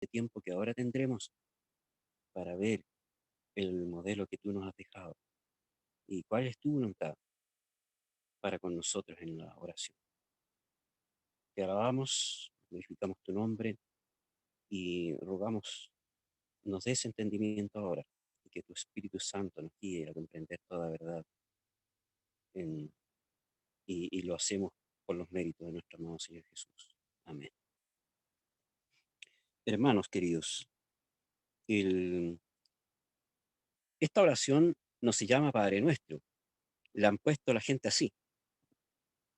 tiempo que ahora tendremos para ver el modelo que tú nos has dejado y cuál es tu voluntad para con nosotros en la oración. Te alabamos, glorificamos tu nombre y rogamos nos des entendimiento ahora y que tu Espíritu Santo nos guíe a comprender toda verdad en- y lo hacemos por los méritos de nuestro amado Señor Jesús. Amén. Hermanos queridos, el- esta oración no se llama Padre Nuestro, la han puesto la gente así,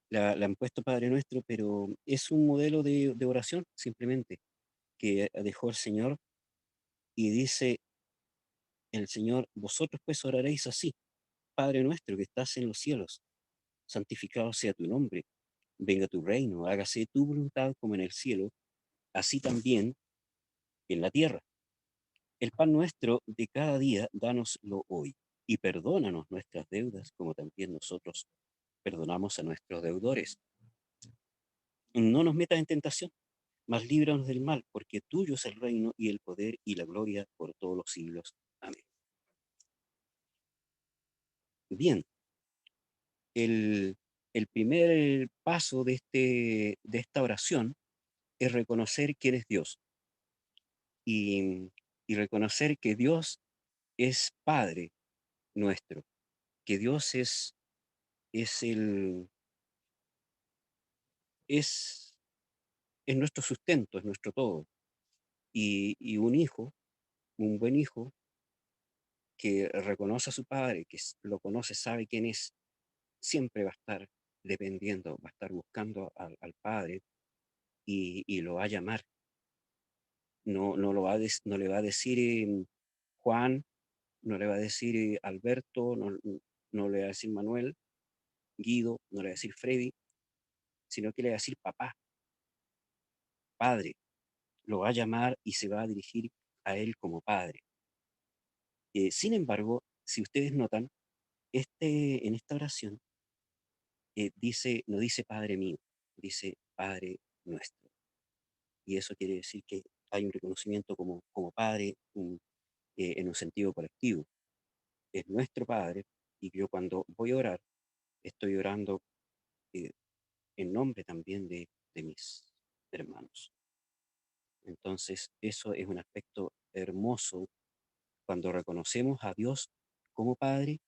la han puesto Padre Nuestro, pero es un modelo de oración simplemente que dejó el Señor y dice el Señor, vosotros pues oraréis así, Padre nuestro que estás en los cielos, santificado sea tu nombre, venga tu reino, hágase tu voluntad como en el cielo, así también en la tierra. El pan nuestro de cada día, dánoslo hoy, y perdónanos nuestras deudas como también nosotros perdonamos a nuestros deudores. No nos metas en tentación, mas líbranos del mal, porque tuyo es el reino y el poder y la gloria por todos los siglos. Amén. Bien, el, el primer paso de esta oración es reconocer quién es Dios y, y reconocer que Dios es Padre nuestro, que Dios es, el, es, es nuestro sustento, es nuestro todo. Y un hijo, un buen hijo, que reconoce a su padre, lo conoce, sabe quién es, siempre va a estar dependiendo, va a estar buscando al padre y lo va a llamar. No le va a decir Juan, no le va a decir Alberto, no le va a decir Manuel, Guido, no le va a decir Freddy, sino que le va a decir papá, padre. Lo va a llamar y se va a dirigir a él como padre. Sin embargo, si ustedes notan, en esta oración no dice Padre mío, dice Padre nuestro. Y eso quiere decir que hay un reconocimiento como Padre en un sentido colectivo. Es nuestro Padre y yo cuando voy a orar, estoy orando eh, en nombre también de mis hermanos. Entonces, eso es un aspecto hermoso cuando reconocemos a Dios como Padre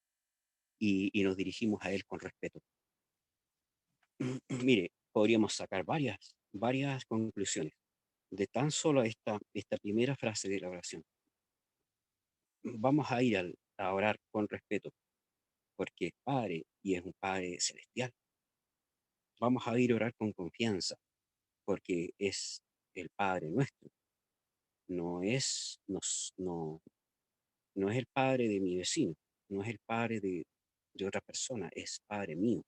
y nos dirigimos a Él con respeto. Mire, podríamos sacar varias conclusiones de tan solo esta primera frase de la oración. Vamos a ir a orar con respeto, porque es Padre y es un Padre celestial. Vamos a ir a orar con confianza, porque es el Padre nuestro. No es, nos- no es el Padre de mi vecino, no es el Padre de otra persona, es Padre mío,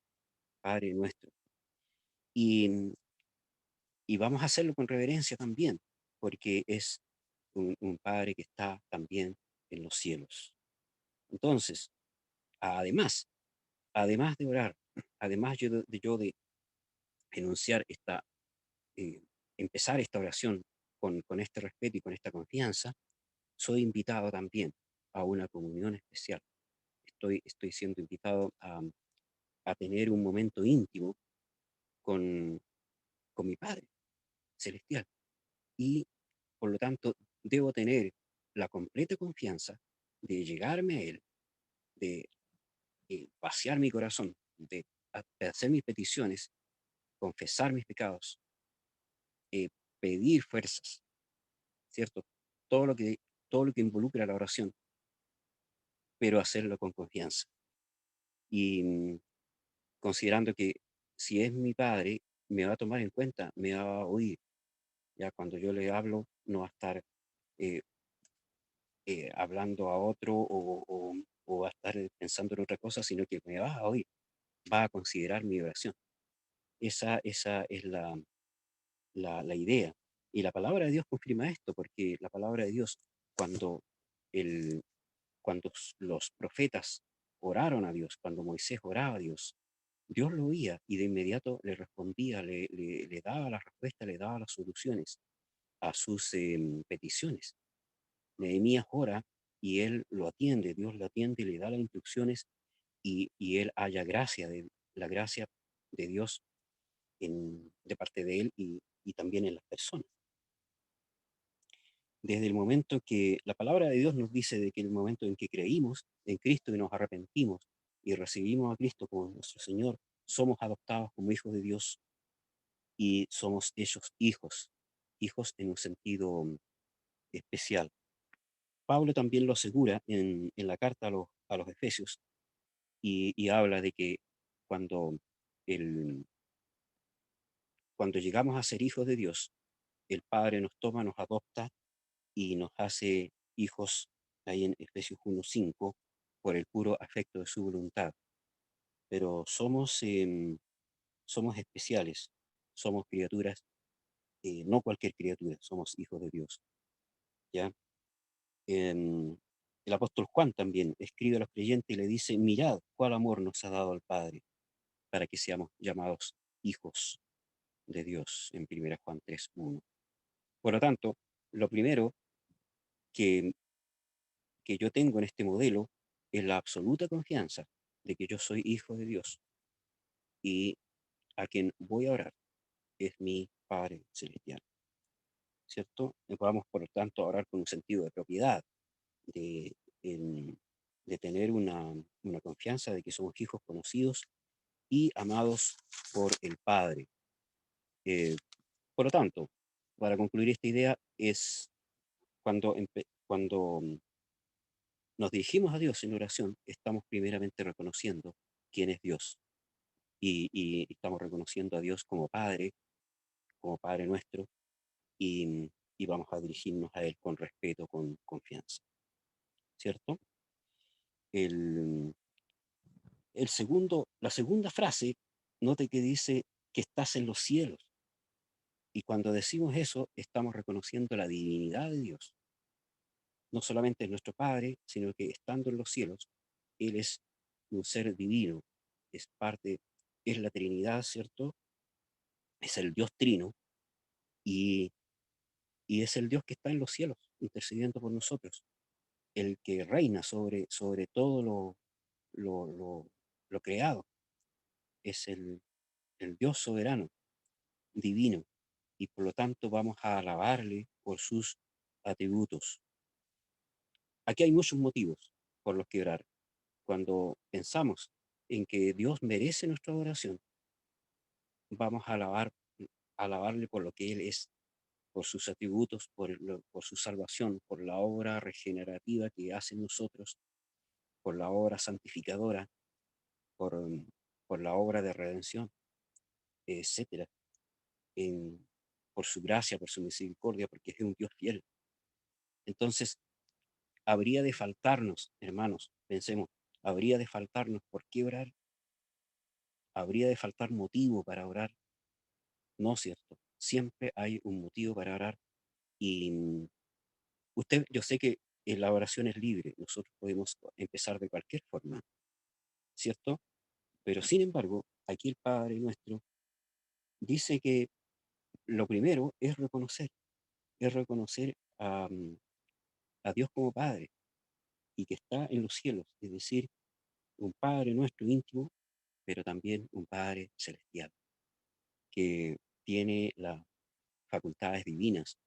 Padre nuestro. Y, y vamos a hacerlo con reverencia también, porque es un Padre que está también en los cielos. Entonces, además, además de orar, además yo de enunciar eh, empezar esta oración con este respeto y con esta confianza, soy invitado también a una comunión especial. Estoy siendo invitado a tener un momento íntimo con, con mi Padre Celestial. Y por lo tanto, debo tener la completa confianza de llegarme a Él, de vaciar mi corazón, de hacer mis peticiones, confesar mis pecados, eh, pedir fuerzas, ¿cierto? Todo lo que, todo lo que involucra la oración, pero hacerlo con confianza. Y considerando que si es mi Padre, me va a tomar en cuenta, me va a oír. Ya cuando yo le hablo, no va a estar eh, hablando a otro o va a estar pensando en otra cosa, sino que me va a oír, va a considerar mi oración. Esa es la idea. Y la palabra de Dios confirma esto, porque la palabra de Dios, cuando, el, cuando los profetas oraron a Dios, cuando Moisés oraba a Dios, Dios lo oía y de inmediato le respondía, le daba la respuesta, le daba las soluciones. a sus peticiones. Nehemías ora y él lo atiende, Dios lo atiende y le da las instrucciones y él halla la gracia de Dios de parte de él y también en las personas. Desde el momento que la palabra de Dios nos dice de que en el momento en que creímos en Cristo y nos arrepentimos y recibimos a Cristo como nuestro Señor, somos adoptados como hijos de Dios y somos hechos hijos, hijos en un sentido especial. Pablo también lo asegura en la carta a los Efesios y habla de que cuando, el, cuando llegamos a ser hijos de Dios, el Padre nos toma, nos adopta y nos hace hijos, ahí en Efesios 1:5, por el puro afecto de su voluntad. Pero somos especiales, somos criaturas, no cualquier criatura, somos hijos de Dios. ¿Ya? Em, el apóstol Juan también escribe a los creyentes y le dice, mirad cuál amor nos ha dado el Padre para que seamos llamados hijos de Dios en 1 Juan 3:1. Por lo tanto, lo primero que, que yo tengo en este modelo es la absoluta confianza de que yo soy hijo de Dios y a quien voy a orar es mi Padre Celestial, ¿cierto? Y podamos, por lo tanto, orar con un sentido de propiedad, de, en- de tener una confianza de que somos hijos conocidos y amados por el Padre. Eh, por lo tanto, para concluir esta idea, es cuando nos dirigimos a Dios en oración, estamos primeramente reconociendo quién es Dios y estamos reconociendo a Dios como Padre nuestro, y vamos a dirigirnos a Él con respeto, con confianza, ¿cierto? El, la segunda frase, note que dice que estás en los cielos, y cuando decimos eso, estamos reconociendo la divinidad de Dios. No solamente es nuestro Padre, sino que estando en los cielos, Él es un ser divino, es parte, es la Trinidad, ¿cierto? Es el Dios Trino y, y es el Dios que está en los cielos, intercediendo por nosotros, el que reina sobre todo lo, lo, lo creado, es el Dios soberano, divino, y por lo tanto vamos a alabarle por sus atributos. Aquí hay muchos motivos por los que orar. Cuando pensamos en que Dios merece nuestra adoración, vamos a alabarle por lo que Él es, por sus atributos, por su salvación, por la obra regenerativa que hace en nosotros, por la obra santificadora, por, por la obra de redención, etcétera, en- por su gracia, por su misericordia, porque es un Dios fiel. Entonces, habría de faltarnos, hermanos, pensemos, habría de faltarnos por qué orar, habría de faltar motivo para orar, ¿no es cierto? Siempre hay un motivo para orar y yo sé que la oración es libre, nosotros podemos empezar de cualquier forma, ¿cierto? Pero sin embargo, aquí el Padre nuestro dice que lo primero es reconocer a Dios como Padre y que está en los cielos, es decir, un Padre nuestro íntimo, pero también un Padre celestial, que tiene las facultades divinas,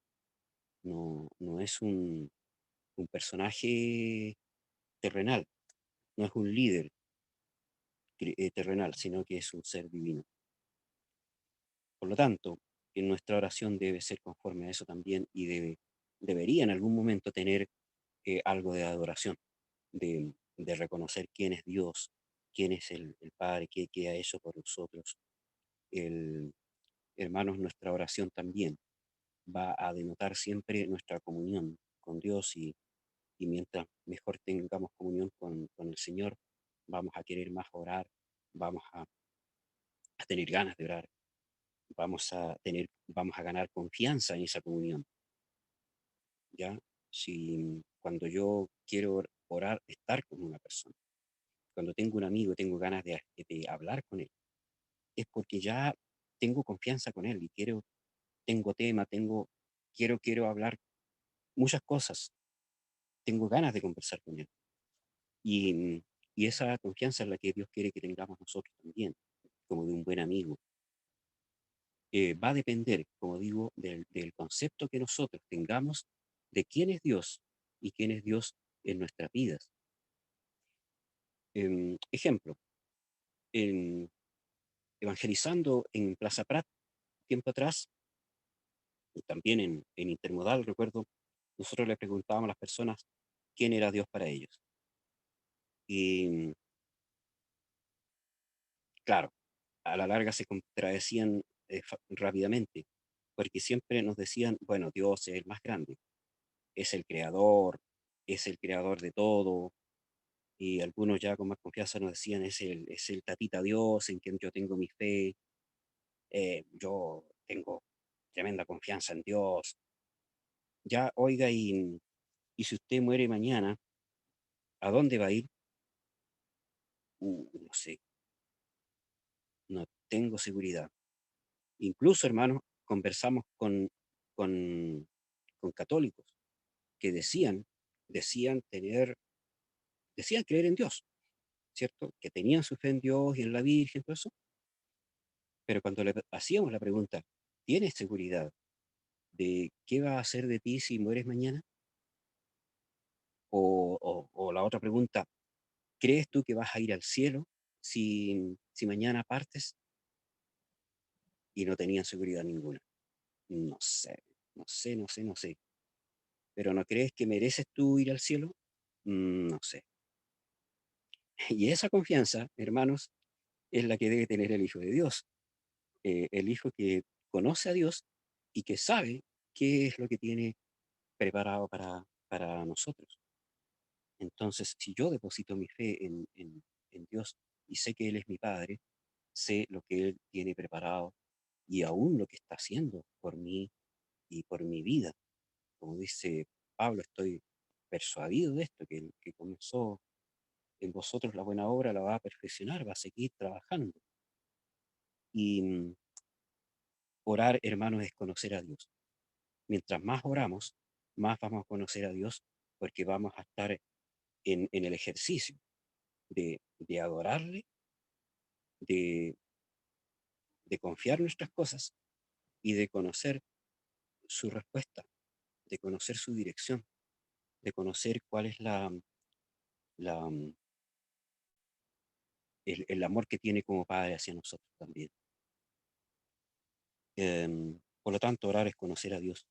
no es un personaje terrenal, no es un líder terrenal, sino que es un ser divino. Por lo tanto, en nuestra oración debe ser conforme a eso también y debería en algún momento tener algo de adoración, de reconocer quién es Dios, quién es el Padre, qué ha hecho por nosotros. El, hermanos, nuestra oración también va a denotar siempre nuestra comunión con Dios y mientras mejor tengamos comunión con el Señor, vamos a querer más orar, vamos a tener ganas de orar, vamos a ganar confianza en esa comunión, ¿ya? Si cuando yo quiero orar, estar con una persona, cuando tengo un amigo, tengo ganas de hablar con él, es porque ya tengo confianza con él y tengo tema, quiero hablar muchas cosas, tengo ganas de conversar con él. Y, y esa confianza es la que Dios quiere que tengamos nosotros también, como de un buen amigo. Va a depender, como digo, del concepto que nosotros tengamos de quién es Dios y quién es Dios en nuestras vidas. Ejemplo, en, evangelizando en Plaza Prat, tiempo atrás, y también en Intermodal, recuerdo, nosotros le preguntábamos a las personas quién era Dios para ellos. Y claro, a la larga se contradecían rápidamente, porque siempre nos decían, bueno, Dios es el más grande, es el creador de todo, y algunos ya con más confianza nos decían, es el tatita Dios en quien yo tengo mi fe, yo tengo tremenda confianza en Dios. Ya, oiga, y si usted muere mañana, ¿a dónde va a ir? No sé, no tengo seguridad. Incluso, hermanos, conversamos con, con católicos que decían tener, decían creer en Dios, ¿cierto? Que tenían su fe en Dios y en la Virgen, todo eso, pero cuando le hacíamos la pregunta, ¿tienes seguridad de qué va a hacer de ti si mueres mañana? O la otra pregunta, ¿crees tú que vas a ir al cielo si mañana partes? Y no tenían seguridad ninguna. No sé, no sé. ¿Pero no crees que mereces tú ir al cielo? No sé. Y esa confianza, hermanos, es la que debe tener el Hijo de Dios. El Hijo que conoce a Dios y que sabe qué es lo que tiene preparado para nosotros. Entonces, si yo deposito mi fe en Dios y sé que Él es mi Padre, sé lo que Él tiene preparado y aún lo que está haciendo por mí y por mi vida. Como dice Pablo, estoy persuadido de esto, que el que comenzó en vosotros la buena obra la va a perfeccionar, va a seguir trabajando. Y orar, hermanos, es conocer a Dios. Mientras más oramos, más vamos a conocer a Dios, porque vamos a estar en el ejercicio de adorarle, de, de confiar nuestras cosas y de conocer su respuesta, de conocer su dirección, de conocer cuál es la, el amor que tiene como Padre hacia nosotros también. Por lo tanto, orar es conocer a Dios,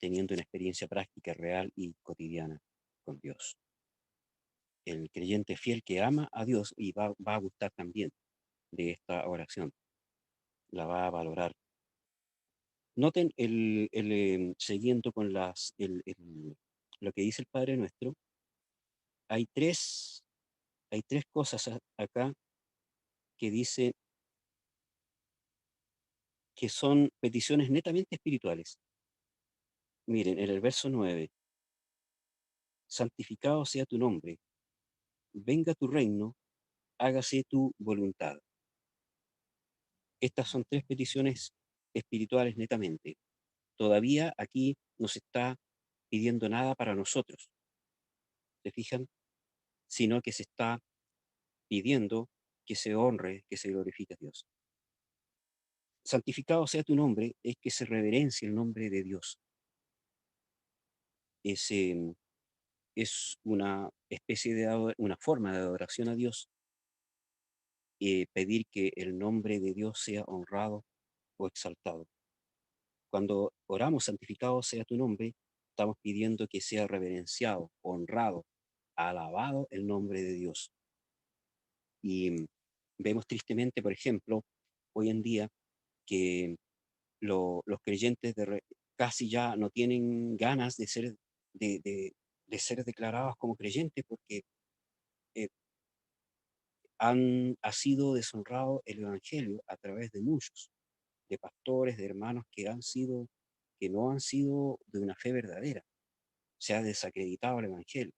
teniendo una experiencia práctica, real y cotidiana con Dios. El creyente fiel que ama a Dios y va a gustar también de esta oración, la va a valorar. Noten siguiendo con lo que dice el Padre Nuestro, hay hay tres cosas acá que dice que son peticiones netamente espirituales. Miren, en el verso 9, santificado sea tu nombre, venga tu reino, hágase tu voluntad. Estas son tres peticiones espirituales netamente. Todavía aquí no se está pidiendo nada para nosotros, ¿se fijan? Sino que se está pidiendo que se honre, que se glorifique a Dios. Santificado sea tu nombre, es que se reverencie el nombre de Dios. Es, es una especie una forma de adoración a Dios, pedir que el nombre de Dios sea honrado o exaltado. Cuando oramos, santificado sea tu nombre, estamos pidiendo que sea reverenciado, honrado, alabado el nombre de Dios. Y vemos tristemente, por ejemplo, hoy en día que los creyentes casi ya no tienen ganas de, de- de ser declarados como creyentes porque eh, ha sido deshonrado el Evangelio a través de muchos, de pastores, de hermanos que no han sido de una fe verdadera. Se ha desacreditado el Evangelio.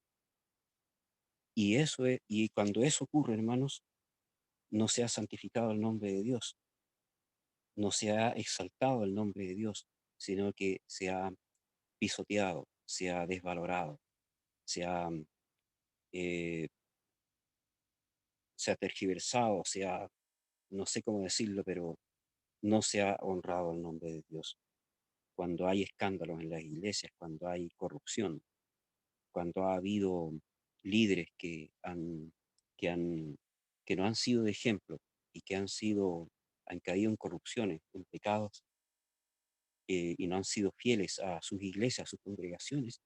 Y cuando eso ocurre, hermanos, no se ha santificado el nombre de Dios, no se ha exaltado el nombre de Dios, sino que se ha, pisoteado, se ha desvalorado, se ha, eh, se ha tergiversado, no sé cómo decirlo, pero no se ha honrado el nombre de Dios. Cuando hay escándalos en las iglesias, cuando hay corrupción, cuando ha habido líderes que han, que no han sido de ejemplo y que han caído en corrupciones, en pecados, y no han sido fieles a sus iglesias, a sus congregaciones,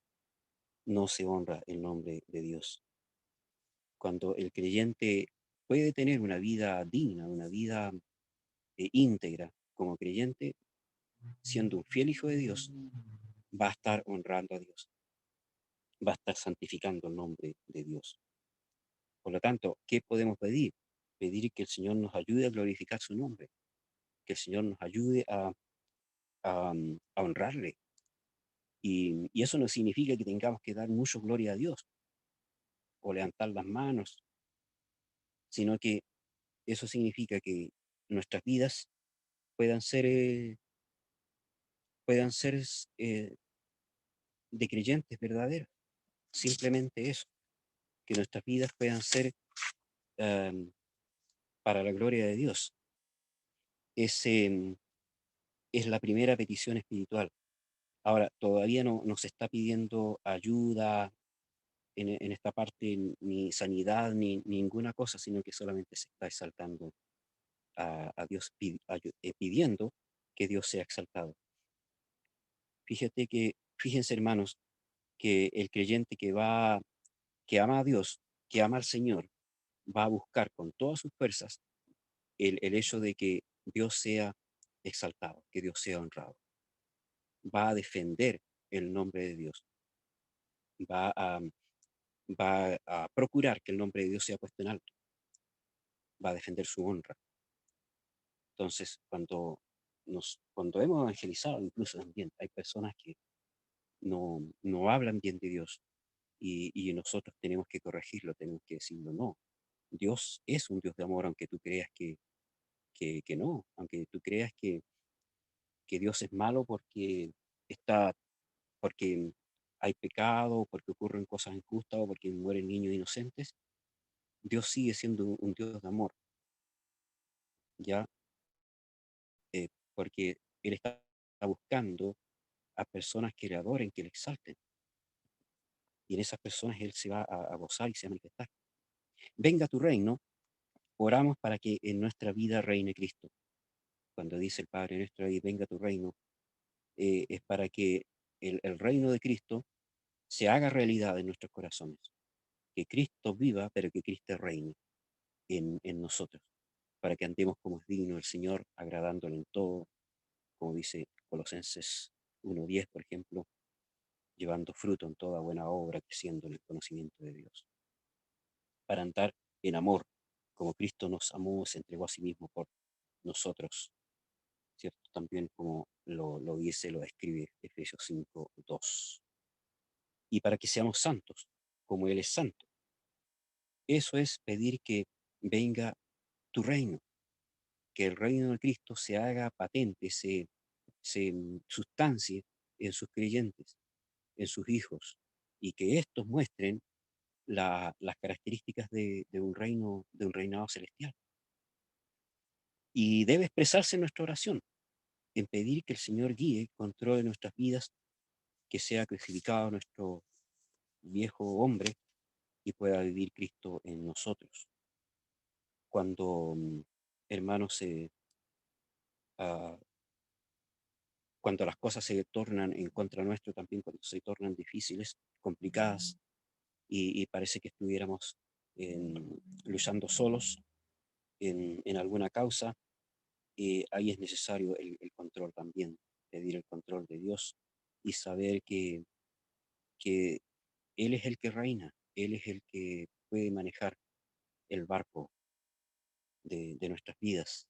no se honra el nombre de Dios. Cuando el creyente puede tener una vida digna, una vida íntegra como creyente, siendo un fiel hijo de Dios, va a estar honrando a Dios, va a estar santificando el nombre de Dios. Por lo tanto, ¿qué podemos pedir? Pedir que el Señor nos ayude a glorificar su nombre, que el Señor nos ayude a honrarle. Y eso no significa que tengamos que dar mucho gloria a Dios o levantar las manos, sino que eso significa que nuestras vidas puedan ser, puedan ser eh, de creyentes verdaderos. Simplemente eso, que nuestras vidas puedan ser um, para la gloria de Dios. Es, es la primera petición espiritual. Ahora, todavía no nos está pidiendo ayuda en esta parte, ni sanidad, ni ninguna cosa, sino que solamente se está exaltando a Dios, pidiendo que Dios sea exaltado. Fíjense hermanos, que el creyente que ama a Dios, que ama al Señor, va a buscar con todas sus fuerzas el hecho de que Dios sea exaltado, que Dios sea honrado. Va a defender el nombre de Dios, va a, va a procurar que el nombre de Dios sea puesto en alto, va a defender su honra. Entonces, cuando hemos evangelizado, incluso también hay personas que no hablan bien de Dios y nosotros tenemos que corregirlo, tenemos que decirlo, no. Dios es un Dios de amor, aunque tú creas que no, aunque tú creas que Dios es malo está, porque hay pecado, porque ocurren cosas injustas o porque mueren niños inocentes, Dios sigue siendo un Dios de amor, ¿ya? Porque Él está buscando a personas que le adoren, que le exalten, y en esas personas Él se va a gozar y se va a manifestar. Venga tu reino, oramos para que en nuestra vida reine Cristo. Cuando dice el Padre nuestro ahí, venga tu reino, es para que el reino de Cristo se haga realidad en nuestros corazones. Que Cristo viva, pero que Cristo reine en nosotros, para que andemos como es digno el Señor, agradándole en todo, como dice Colosenses 1:10, por ejemplo, llevando fruto en toda buena obra, creciendo en el conocimiento de Dios, para andar en amor, como Cristo nos amó, se entregó a sí mismo por nosotros, ¿cierto? También como lo dice, lo describe Efesios 5:2. Y para que seamos santos, como Él es santo. Eso es pedir que venga tu reino, que el reino de Cristo se haga patente, se sustancie en sus creyentes, en sus hijos, y que estos muestren las características de un reino, de un reinado celestial. Y debe expresarse en nuestra oración, en pedir que el Señor guíe, controle nuestras vidas, que sea crucificado nuestro viejo hombre y pueda vivir Cristo en nosotros. Cuando, hermanos, ah, cuando las cosas se tornan en contra nuestro, también cuando se tornan difíciles, complicadas, y parece que estuviéramos luchando solos en alguna causa, ahí es necesario el control también, pedir el control de Dios y saber que Él es el que reina, Él es el que puede manejar el barco de nuestras vidas.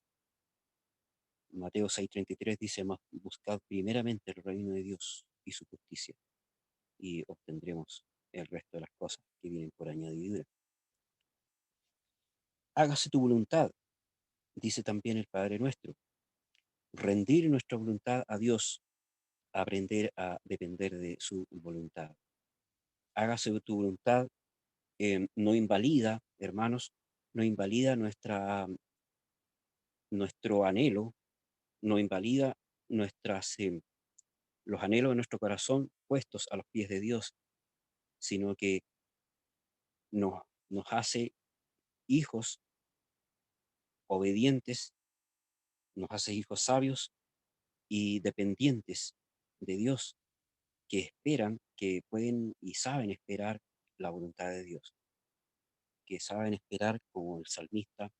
Mateo 6:33 dice: Buscad primeramente el reino de Dios y su justicia, y obtendremos el resto de las cosas que vienen por añadidura. Hágase tu voluntad, dice también el Padre nuestro. Rendir nuestra voluntad a Dios, aprender a depender de su voluntad. Hágase tu voluntad, no invalida, hermanos, no invalida nuestro anhelo, no invalida nuestras, los anhelos de nuestro corazón puestos a los pies de Dios, sino que nos, nos hace hijos obedientes, nos hace hijos sabios y dependientes de Dios, que esperan, que pueden y saben esperar la voluntad de Dios, que saben esperar como el salmista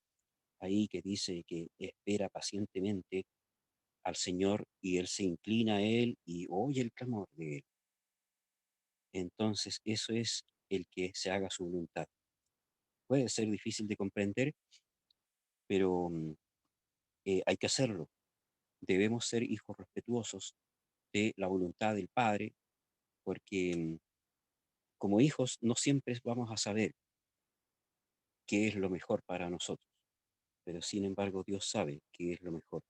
ahí que dice que espera pacientemente al Señor y Él se inclina a Él y oye el clamor de Él. Entonces eso es el que se haga su voluntad. Puede ser difícil de comprender, pero hay que hacerlo. Debemos ser hijos respetuosos de la voluntad del Padre, porque como hijos no siempre vamos a saber qué es lo mejor para nosotros, pero sin embargo Dios sabe qué es lo mejor.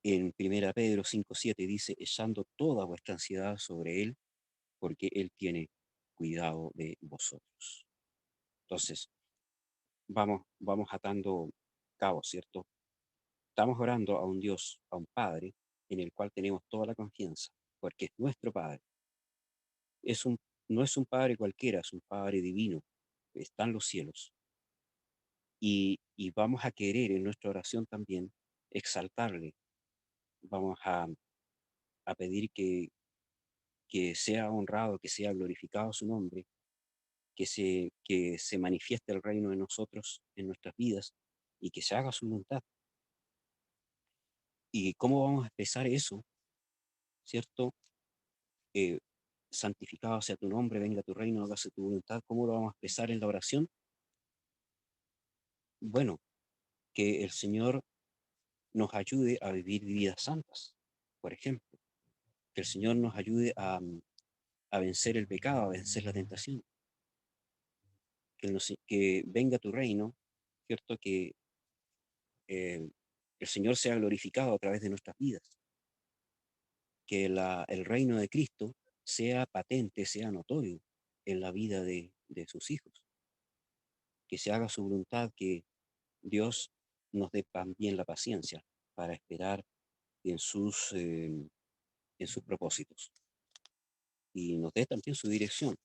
En 1 Pedro 5:7 dice, echando toda vuestra ansiedad sobre Él, porque Él tiene cuidado de vosotros. Entonces, vamos atando cabos, ¿cierto? Estamos orando a un Dios, a un Padre, en el cual tenemos toda la confianza, porque es nuestro Padre. Es un, no es un Padre cualquiera, es un Padre divino, está en los cielos. Y vamos a querer en nuestra oración también exaltarle. Vamos a pedir que sea honrado, que sea glorificado su nombre, que se manifieste el reino de nosotros en nuestras vidas y que se haga su voluntad. ¿Y cómo vamos a expresar eso? ¿Cierto? Eh, Santificado sea tu nombre, venga tu reino, hágase tu voluntad. ¿Cómo lo vamos a expresar en la oración? Bueno, que el Señor nos ayude a vivir vidas santas, por ejemplo. Que el Señor nos ayude a vencer el pecado, a vencer la tentación. Que venga tu reino, ¿cierto? Que eh, el Señor sea glorificado a través de nuestras vidas. Que el reino de Cristo sea patente, sea notorio en la vida de sus hijos. Que se haga su voluntad, que Dios nos dé también la paciencia para esperar en sus propósitos y nos dé también su dirección,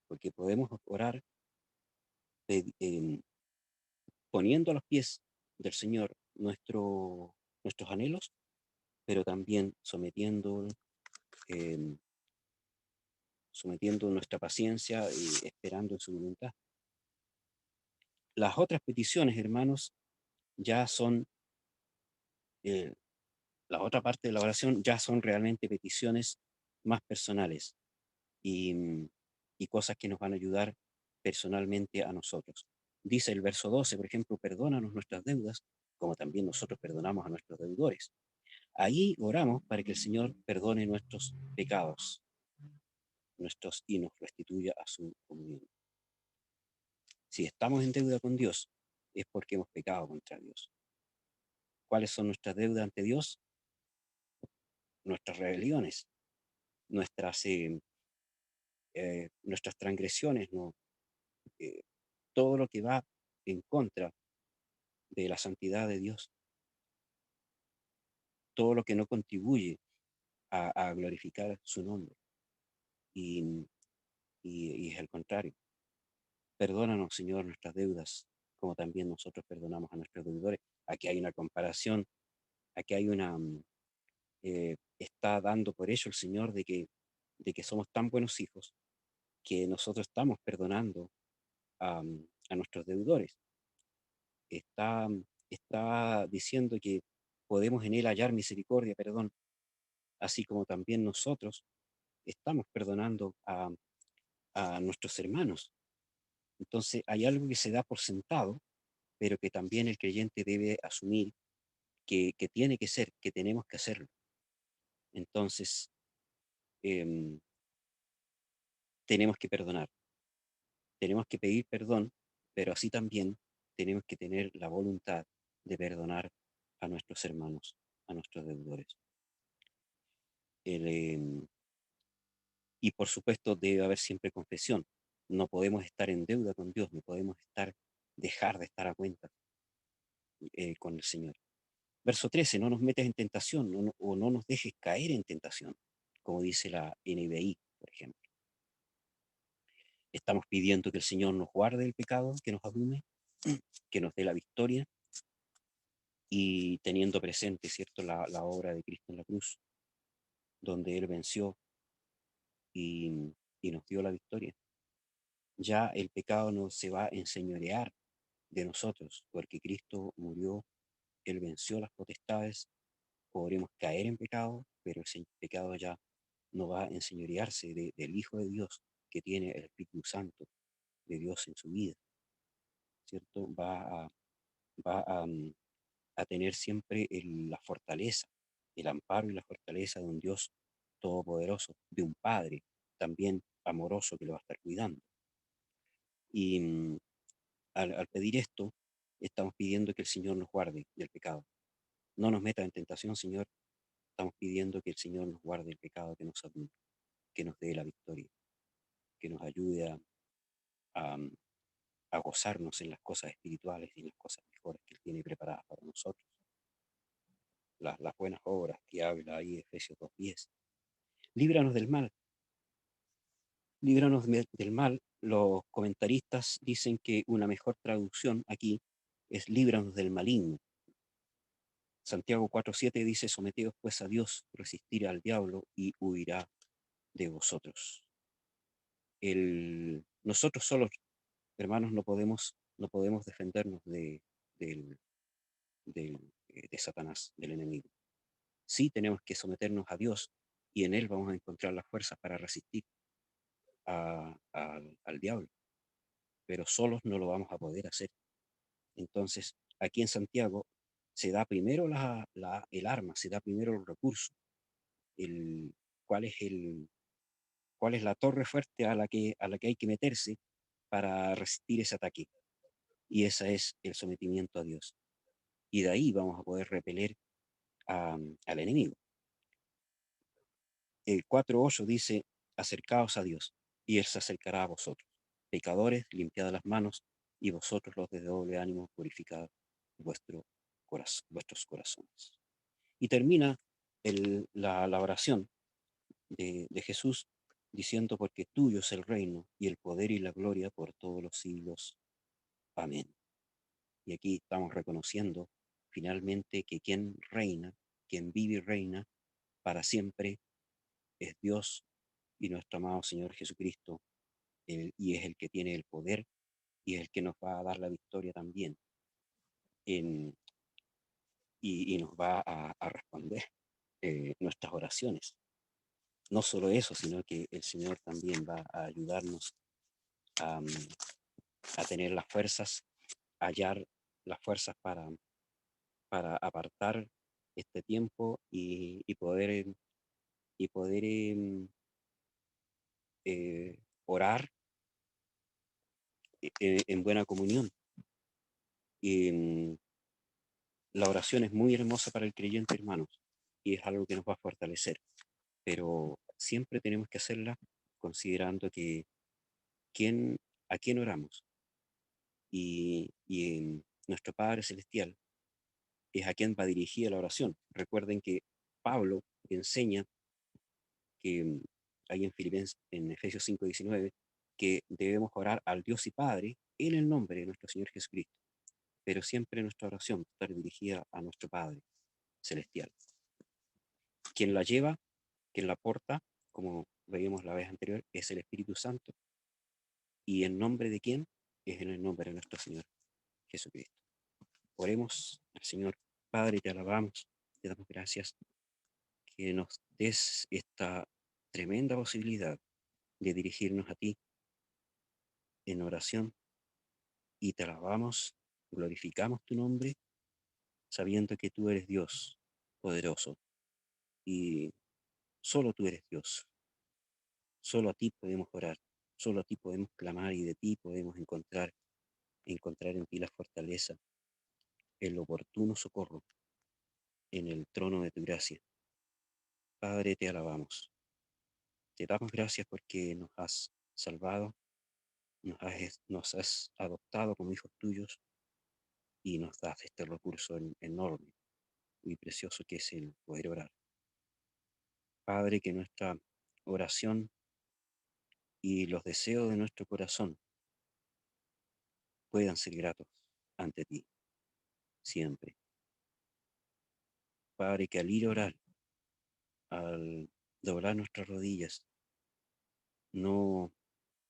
porque podemos orar poniendo a los pies del Señor nuestros anhelos, pero también em, sometiendo nuestra paciencia y esperando en su voluntad. Las otras peticiones, hermanos, ya son, eh, la otra parte de la oración ya son realmente peticiones más personales y cosas que nos van a ayudar personalmente a nosotros. Dice el verso 12, por ejemplo, perdónanos nuestras deudas, como también nosotros perdonamos a nuestros deudores. Ahí oramos para que el Señor perdone nuestros pecados, y nos restituya a su comunión. Si estamos en deuda con Dios, es porque hemos pecado contra Dios. ¿Cuáles son nuestras deudas ante Dios? Nuestras rebeliones, nuestras transgresiones, ¿no? Eh, Todo lo que va en contra de la santidad de Dios, todo lo que no contribuye a glorificar su nombre. Y, y es el contrario. Perdónanos, Señor, nuestras deudas, como también nosotros perdonamos a nuestros deudores. Aquí hay una comparación, aquí hay está dando por ello el Señor de que somos tan buenos hijos que nosotros estamos perdonando a nuestros deudores. Está, está diciendo que podemos en Él hallar misericordia, perdón, así como también nosotros estamos perdonando a nuestros hermanos. Entonces hay algo que se da por sentado, pero que también el creyente debe asumir que tiene que ser, que tenemos que hacerlo. Entonces, em, tenemos que perdonar, tenemos que pedir perdón, pero así también tenemos que tener la voluntad de perdonar a nuestros hermanos. a nuestros deudores. El, y por supuesto debe haber siempre confesión. No podemos estar en deuda con Dios, no podemos dejar de estar a cuenta con el Señor. Verso 13, no nos metas en tentación o no nos dejes caer en tentación, como dice la NBI, por ejemplo. Estamos pidiendo que el Señor nos guarde del pecado, que nos abrume, que nos dé la victoria y teniendo presente, ¿cierto?, la obra de Cristo en la cruz, donde Él venció y nos dio la victoria. Ya el pecado no se va a enseñorear de nosotros, porque Cristo murió, Él venció las potestades, podremos caer en pecado, pero el pecado ya no va a enseñorearse del Hijo de Dios que tiene el Espíritu Santo de Dios en su vida, ¿cierto? Va a tener siempre la fortaleza, el amparo y la fortaleza de un Dios todopoderoso, de un Padre también amoroso que lo va a estar cuidando. Y al pedir esto, estamos pidiendo que el Señor nos guarde del pecado. No nos meta en tentación, Señor. Estamos pidiendo que el Señor nos guarde del pecado, que nos abunde, que nos dé la victoria, que nos ayude a, a gozarnos en las cosas espirituales y en las cosas mejores que Él tiene preparadas para nosotros. Las buenas obras que habla ahí Efesios 2:10. Líbranos del mal. Líbranos del mal. Los comentaristas dicen que una mejor traducción aquí es líbranos del maligno. Santiago 4:7 dice, someteos pues a Dios, resistir al diablo y huirá de vosotros. Nosotros solos, hermanos, no podemos defendernos del, de Satanás, del enemigo. Sí tenemos que someternos a Dios y en Él vamos a encontrar las fuerzas para resistir al diablo, pero solos no lo vamos a poder hacer. Entonces, aquí en Santiago se da primero el arma, se da primero el recurso, el, cuál es cuál es la torre fuerte a la que hay que meterse para resistir ese ataque. Y ese es el sometimiento a Dios. Y de ahí vamos a poder repeler al enemigo. El 4:8 dice, acercaos a Dios, y Él se acercará a vosotros. Pecadores, limpiad las manos, y vosotros los de doble ánimo, purificad vuestros corazones. Y termina la oración de Jesús diciendo, porque tuyo es el reino, y el poder y la gloria por todos los siglos. Amén. Y aquí estamos reconociendo finalmente que quien reina, quien vive y reina para siempre, es Dios y nuestro amado Señor Jesucristo, y es el que tiene el poder y es el que nos va a dar la victoria también en- y nos va a responder nuestras oraciones. No solo eso, sino que el Señor también va a ayudarnos a, tener las fuerzas, a hallar las fuerzas para apartar este tiempo y poder orar en buena comunión. Y, la oración es muy hermosa para el creyente, hermanos, y es algo que nos va a fortalecer, pero siempre tenemos que hacerla considerando que quién, a quién oramos y nuestro Padre Celestial es a quien va dirigida la oración. Recuerden que Pablo enseña que ahí en Efesios 5:19, que debemos orar al Dios y Padre en el nombre de nuestro Señor Jesucristo, pero siempre nuestra oración va a estar dirigida a nuestro Padre Celestial. Quien la lleva, quien la porta, como veíamos la vez anterior, es el Espíritu Santo. ¿Y en nombre de quién? Es en el nombre de nuestro Señor Jesucristo. Oremos al Señor. Padre, te alabamos, te damos gracias que nos des esta tremenda posibilidad de dirigirnos a ti en oración y te alabamos, glorificamos tu nombre, sabiendo que tú eres Dios poderoso y solo tú eres Dios. Solo a ti podemos orar, solo a ti podemos clamar y de ti podemos encontrar en ti la fortaleza, el oportuno socorro en el trono de tu gracia. Padre, te alabamos. Te damos gracias porque nos has salvado, nos has adoptado como hijos tuyos y nos das este recurso enorme y precioso que es el poder orar. Padre, que nuestra oración y los deseos de nuestro corazón puedan ser gratos ante ti, siempre. Padre, que al ir a orar, al doblar nuestras rodillas, no,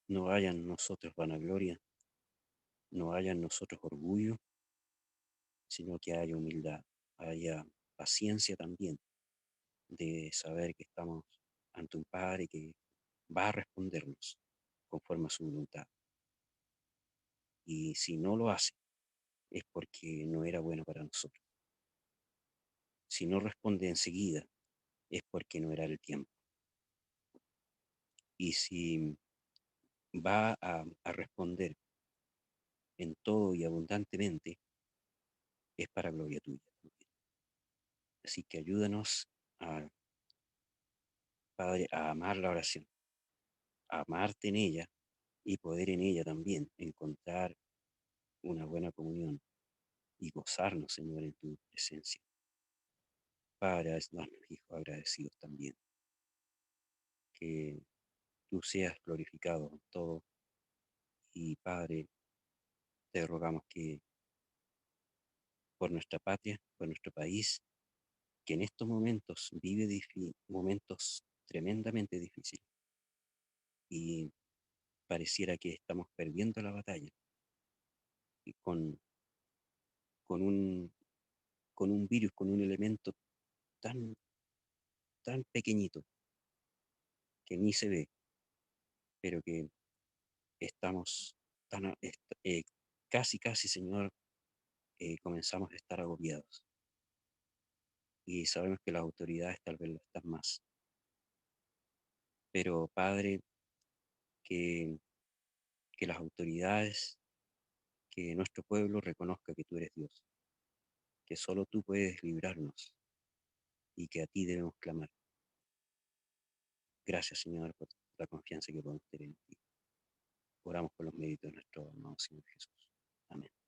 no haya en nosotros vanagloria, no haya en nosotros orgullo, sino que haya humildad, haya paciencia también de saber que estamos ante un Padre que va a respondernos conforme a su voluntad. Y si no lo hace, es porque no era bueno para nosotros. Si no responde enseguida, es porque no era el tiempo. Y si va a responder en todo y abundantemente, es para gloria tuya también. Así que ayúdanos, a, Padre, a amar la oración, a amarte en ella y poder en ella también encontrar una buena comunión y gozarnos, Señor, en tu presencia. Para darnos hijos agradecidos también. Que tú seas glorificado en todo. Y Padre, te rogamos que por nuestra patria, por nuestro país, que en estos momentos vive momentos tremendamente difíciles y pareciera que estamos perdiendo la batalla y con un, con un virus, con un elemento tan, tan pequeñito que ni se ve, pero que estamos tan, casi, casi, Señor, comenzamos a estar agobiados. Y sabemos que las autoridades tal vez lo están más. Pero Padre, que, que las autoridades, que nuestro pueblo reconozca que tú eres Dios, que solo tú puedes librarnos y que a ti debemos clamar. Gracias, Señor, por la confianza que podemos tener en ti. Oramos por los méritos de nuestro amado Señor Jesús. Amén.